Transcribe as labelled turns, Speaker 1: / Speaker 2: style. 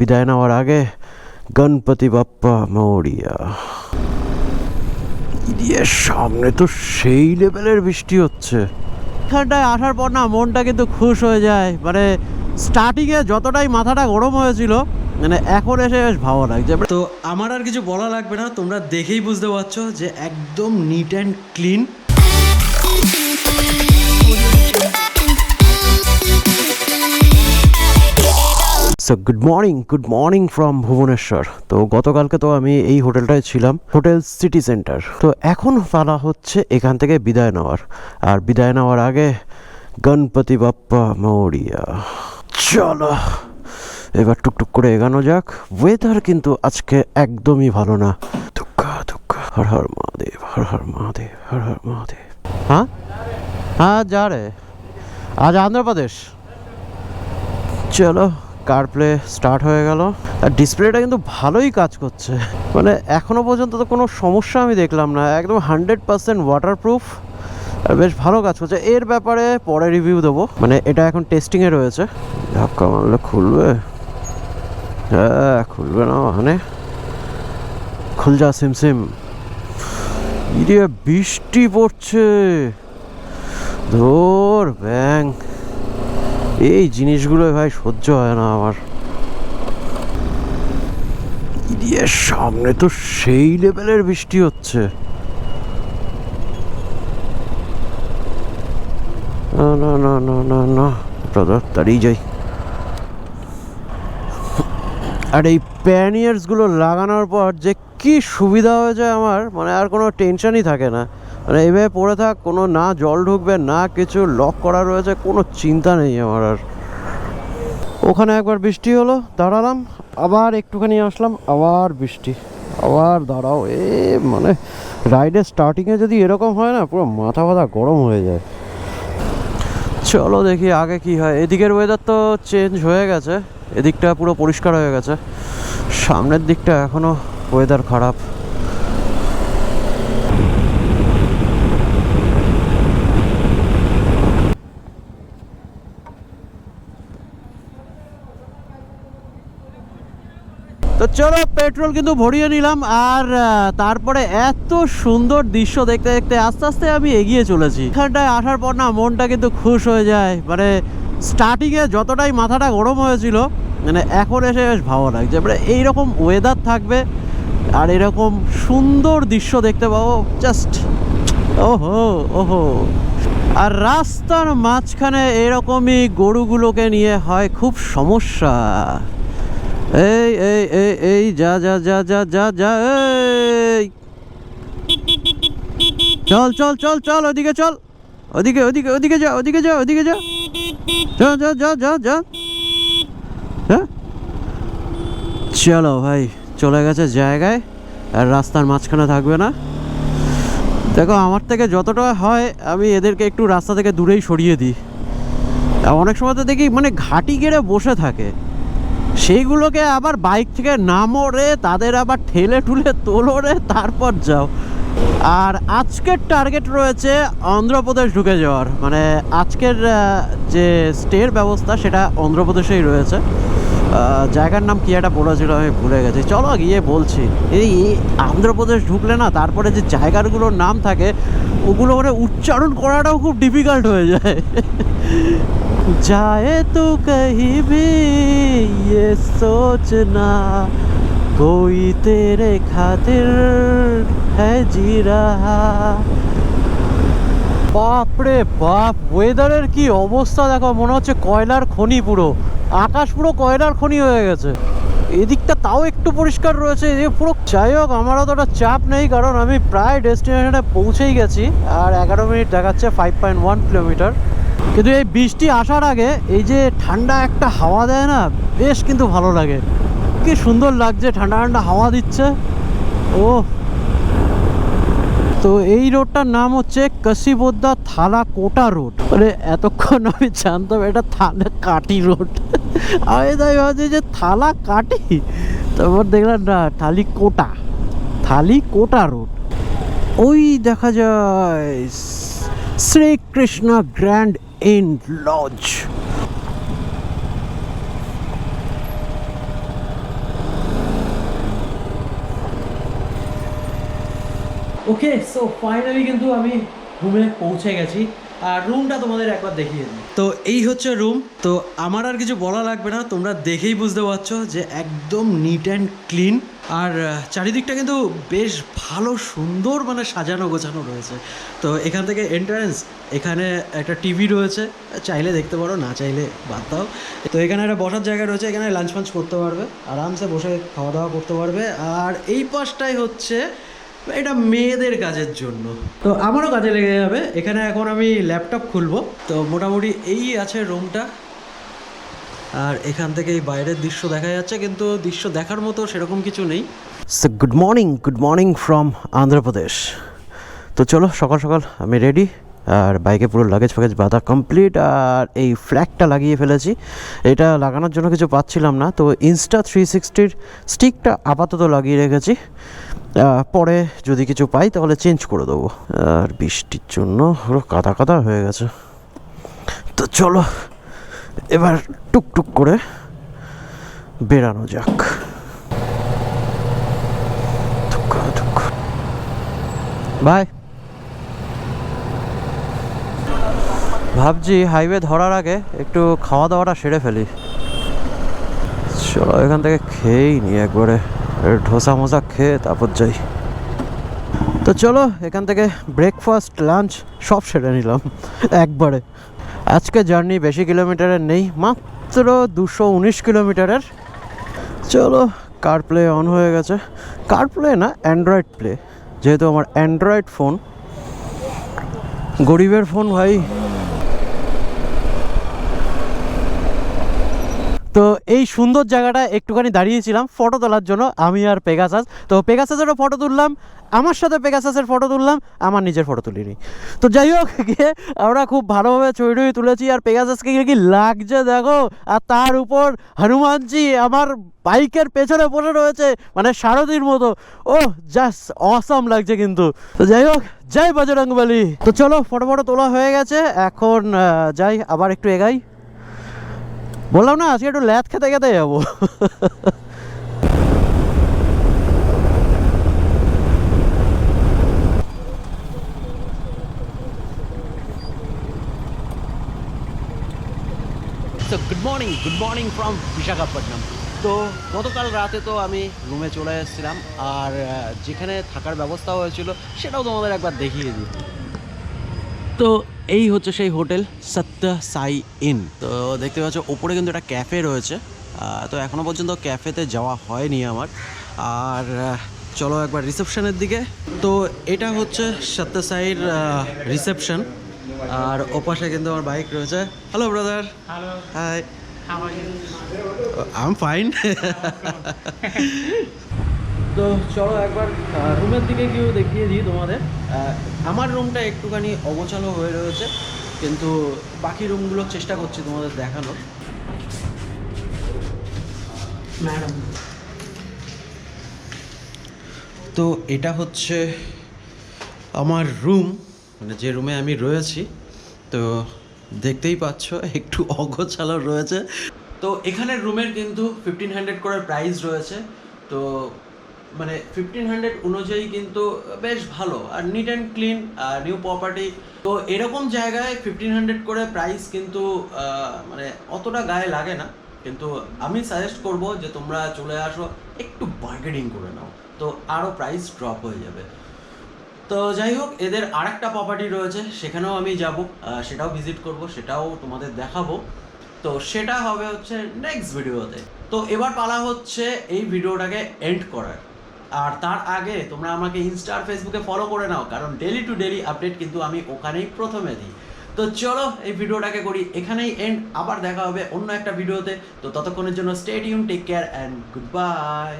Speaker 1: বিদায় নেওয়ার আগে গণপতি বাপ্পা মৌরিয়া। সামনে তো সেই লেভেলের বৃষ্টি হচ্ছে। এখানটায় আসার পর না মনটা কিন্তু খুশ হয়ে যায়। মানে স্টার্টিংয়ে যতটাই মাথাটা গরম হয়েছিল, মানে এখন এসে বেশ ভালো লাগছে। তো আমার আর কিছু বলা লাগবে না, তোমরা দেখেই বুঝতে পারছো যে একদম NEET and clean. So good morning from Bhubaneswar. তো গতকালকে তো আমি এই হোটেলটায় ছিলাম, হোটেল সিটি সেন্টার। তো এখন পালা হচ্ছে এখান থেকে বিদায় নেওয়ার, আর বিদায় নেওয়ার আগে গণপতি বাপ্পা মৌরিয়া। চলো এবার টুকটুক করে এগানো যাক। ওয়েদার কিন্তু আজকে একদমই ভালো না। হর হর মহাদেব, হর হর মহাদেব, হর হর মহাদেব। হ্যাঁ হ্যাঁ, যা রে, আজ অন্ধ্রপ্রদেশ। চলো কার প্লে স্টার্ট হয়ে গেল। আর ডিসপ্লেটা কিন্তু ভালোই কাজ করছে, মানে এখনো পর্যন্ত তো কোনো সমস্যা আমি দেখলাম না। একদম 100% ওয়াটারপ্রুফ, আর বেশ ভালো কাজ করছে। এর ব্যাপারে পরে রিভিউ দেবো, মানে এটা এখন টেস্টিংয়ে রয়েছে। ধাক্কা মারলে খুলবে? হ্যাঁ খুলবে না মানে, খুল যা সিমসিম। ইরে বৃষ্টি পড়ছে, ধর ব্যাং। এই জিনিসগুলো ভাই সহ্য হয় না আমার। সামনে তো সেই লেভেলের বৃষ্টি হচ্ছে। না না না না না না, তাড়াতাড়ি যাই। আর এই প্যানিয়ার্সগুলো লাগানোর পর যে কি সুবিধা হয়ে যায় আমার, মানে আর কোনো টেনশনই থাকে না। মানে এইভাবে পড়ে থাক, কোনো না জল ঢুকবে না কিছু, লক করা রয়েছে, কোনো চিন্তা নেই আমার আর। ওখানে একবার বৃষ্টি হলো, দাঁড়ালাম, আবার একটুখানি আসলাম, আবার বৃষ্টি, আবার দাঁড়াও। মানে রাইডের স্টার্টিংয়ে যদি এরকম হয় না, পুরো মাথা গরম হয়ে যায়। চলো দেখি আগে কি হয়। এদিকের ওয়েদার তো চেঞ্জ হয়ে গেছে, এদিকটা পুরো পরিষ্কার হয়ে গেছে। সামনের দিকটা এখনো ওয়েদার খারাপ। তো চলো পেট্রোল কিন্তু ভরিয়ে নিলাম, আর তারপরে এত সুন্দর দৃশ্য দেখতে দেখতে আস্তে আস্তে আমি এগিয়ে চলেছি। এখানটায় আসার পর না মনটা কিন্তু খুশ হয়ে যায়। মানে স্টার্টিংয়ে যতটাই মাথাটা গরম হয়েছিল, মানে এখন এসে বেশ ভালো লাগছে। মানে এইরকম ওয়েদার থাকবে আর এরকম সুন্দর দৃশ্য দেখতে পাবো, জাস্ট ওহো ওহো। আর রাস্তার মাঝখানে এরকমই গরুগুলোকে নিয়ে হয় খুব সমস্যা। এই এই এই এই যা যা যা যা যা যা, এই চল চল চল চল, ওদিকে চল, ওদিকে ওদিকে ওদিকে যা, ওদিকে যা, ওদিকে যা, যা যা যা যা যা। হ্যাঁ চলো ভাই, চলে গেছে জায়গায়, আর রাস্তার মাঝখানে থাকবে না। দেখো আমার থেকে যতটা হয় আমি এদেরকে একটু রাস্তা থেকে দূরেই সরিয়ে দিই। অনেক সময় তো দেখি মানে ঘাটি গেড়ে বসে থাকে, সেইগুলোকে আবার বাইক থেকে নামো রে, তাদের আবার ঠেলে ঠুলে তোলো রে, তারপর যাও। আর আজকের টার্গেট রয়েছে অন্ধ্রপ্রদেশ ঢুকে যাওয়ার, মানে আজকের যে স্টের ব্যবস্থা সেটা অন্ধ্রপ্রদেশেই রয়েছে। জায়গার নাম কি একটা বলেছিল, আমি ভুলে গেছি, চলো গিয়ে বলছি। এই অন্ধ্রপ্রদেশ ঢুকলে না তারপরে যে জায়গাগুলোর নাম থাকে ওগুলো মানে উচ্চারণ করাটাও খুব ডিফিকাল্ট হয়ে যায়। जाए तो कहीं भी ये सोचना कोई तेरे खातिर है जी रहा। বাপরে বাপ, ওয়েদারের কি অবস্থা দেখো, মনে হচ্ছে কয়লার খনি, পুরো আকাশ পুরো কয়লার খনি হয়ে গেছে। এদিকটা তাও একটু পরিষ্কার রয়েছে, এ পুরো। যাই হোক, আমার অতটা চাপ নেই, কারণ আমি প্রায় ডেস্টিনেশনে পৌঁছেই গেছি। আর 11 মিনিট দেখাচ্ছে, 5.1 কিলোমিটার। কিন্তু এই বৃষ্টি আসার আগে এই যে ঠান্ডা একটা হাওয়া দেয় না, বেশ কিন্তু ভালো লাগে। কি সুন্দর লাগছে, ঠান্ডা ঠান্ডা হাওয়া দিচ্ছে। ও তো এই রোডটার নাম হচ্ছে কাশিবোদ্দা থালা কোটা রোড। মানে এতক্ষণ আমি জানতাম এটা থালা কাটি রোড। আমি তাই ভাবছি যে থালা কাটি, তারপর দেখলাম না, থালি কোটা রোড। ওই দেখা যায় Shrikrishna Grand Inn Lodge. Okay, so finally কিন্তু আমি রুমে পৌঁছে গেছি, আর রুমটা তোমাদের একবার দেখিয়ে দিই। তো এই হচ্ছে রুম। তো আমার আর কিছু বলা লাগবে না, তোমরা দেখেই বুঝতে পারছো যে একদম নিট অ্যান্ড ক্লিন। আর চারিদিকটা কিন্তু বেশ ভালো সুন্দর মানে সাজানো গোছানো রয়েছে। তো এখান থেকে এন্ট্রান্স, এখানে একটা টিভি রয়েছে, চাইলে দেখতে পারো, না চাইলে বাদ দাও। তো এখানে একটা বসার জায়গা রয়েছে, এখানে লাঞ্চ ফাঞ্চ করতে পারবে, আরামসে বসে খাওয়া দাওয়া করতে পারবে। আর এই পাশটাই হচ্ছে এটা মেয়েদের কাজের জন্য, তো আমারও কাজে লেগে যাবে। এখানে এখন আমি ল্যাপটপ খুলবো। তো মোটামুটি এই আছে রুমটা, আর এখান থেকে এই বাইরের দৃশ্য দেখা যাচ্ছে, কিন্তু দৃশ্য দেখার মতো সেরকম কিছু নেই। So good morning from Andhra Pradesh. তো চলো, সকাল সকাল আমি রেডি, আর বাইকে পুরো লাগেজ ফাগেজ বাঁধা কমপ্লিট, আর এই ফ্ল্যাগটা লাগিয়ে ফেলেছি। এটা লাগানোর জন্য কিছু পাচ্ছিলাম না, তো ইনস্টা 360-র স্টিকটা আপাতত লাগিয়ে রেখেছি, পরে যদি কিছু পাই তাহলে চেঞ্জ করে দেবো। আর বৃষ্টির জন্য পুরো কাদা কাদা হয়ে গেছে। তো চলো এবার টুকটুক করে বেরানো যাক। বাই। ভাবছি হাইওয়ে ধরার আগে একটু খাওয়া দাওয়াটা সেরে ফেলি। চলো এখান থেকে খেয়েই নি একবারে, ধোসা মোসা খেয়ে তারপর যাই। তো চলো এখান থেকে ব্রেকফাস্ট লাঞ্চ সব সেরে নিলাম একবারে। আজকে জার্নি বেশি কিলোমিটারের নেই, মাত্র 219 কিলোমিটারের। চলো, কার প্লে অন হয়ে গেছে। কার প্লে না, অ্যান্ড্রয়েড প্লে, যেহেতু আমার অ্যান্ড্রয়েড ফোন, গরিবের ফোন ভাই। তো এই সুন্দর জায়গাটা একটুখানি দাঁড়িয়েছিলাম ফটো তোলার জন্য, আমি আর পেগাসাস। তো পেগাসাসেরও ফটো তুললাম, আমার সাথে পেগাসাসের ফটো তুললাম, আমার নিজের ফটো তুলিনি। তো যাই হোক, গিয়ে আমরা খুব ভালোভাবে ছবি টবি তুলেছি। আর পেগাসাসকে কি লাগছে দেখো, আর তার উপর হনুমানজি আমার বাইকের পেছনে বসে রয়েছে, মানে সারথীর মতো। ও জাস্ট অসাম লাগছে কিন্তু। তো যাই হোক, যাই বজরংবলী। তো চলো, ফটো ফটো তোলা হয়ে গেছে, এখন যাই আবার একটু এগাই। বললাম না আজকে একটু ল্যাদ খেতে খেতে যাবো। Good morning from Visakhapatnam. তো গতকাল রাতে তো আমি রুমে চলে এসেছিলাম, আর যেখানে থাকার ব্যবস্থা হয়েছিল সেটাও তোমাদের একবার দেখিয়ে দিই। তো এই হচ্ছে সেই হোটেল সত্য সাই ইন। তো দেখতে পাচ্ছ ওপরে কিন্তু একটা ক্যাফে রয়েছে, তো এখনও পর্যন্ত ক্যাফেতে যাওয়া হয়নি আমার। আর চলো একবার রিসেপশনের দিকে। তো এটা হচ্ছে সত্য সাইর রিসেপশন, আর ওপাশে কিন্তু আমার বাইক রয়েছে। Hello brother.
Speaker 2: Hello,
Speaker 1: hi.
Speaker 2: how are you?
Speaker 1: I am fine. তো চলো একবার রুমের দিকে গিয়েও দেখিয়ে দিই তোমাদের। আমার রুমটা একটুখানি অগোছালো হয়ে রয়েছে, কিন্তু বাকি রুমগুলো চেষ্টা করছি তোমাদের দেখানোর।
Speaker 2: Madam.
Speaker 1: তো এটা হচ্ছে আমার রুম, মানে যে রুমে আমি রয়েছি। তো দেখতেই পাচ্ছ একটু অগোছালো রয়েছে। তো এখানের রুমের কিন্তু 1500 করে প্রাইস রয়েছে। তো মানে 1500 অনুযায়ী কিন্তু বেশ ভালো, আর neat and clean, new property. তো এরকম জায়গায় 1500 করে প্রাইস কিন্তু মানে অতটা গায়ে লাগে না, কিন্তু আমি সাজেস্ট করব যে তোমরা চলে আসো, একটু বার্গেনিং করে নাও, তো আরও প্রাইস ড্রপ হয়ে যাবে। তো যাই হোক, এদের আরেকটা প্রপার্টি রয়েছে, সেখানেও আমি যাব, সেটাও ভিজিট করব, সেটাও তোমাদের দেখাবো। তো সেটা হবে হচ্ছে নেক্সট ভিডিওতে। তো এবার পালা হচ্ছে এই ভিডিওটাকে এন্ড করার। আর তার আগে তোমরা আমাকে ইনস্টা আর ফেসবুকে ফলো করে নাও, কারণ ডেলি টু ডেলি আপডেট কিন্তু আমি ওখানেই প্রথমে দিই। তো চলো এই ভিডিওটাকে করি এখানেই এন্ড, আবার দেখা হবে অন্য একটা ভিডিওতে। তো ততক্ষণের জন্য stay tune, take care and good bye.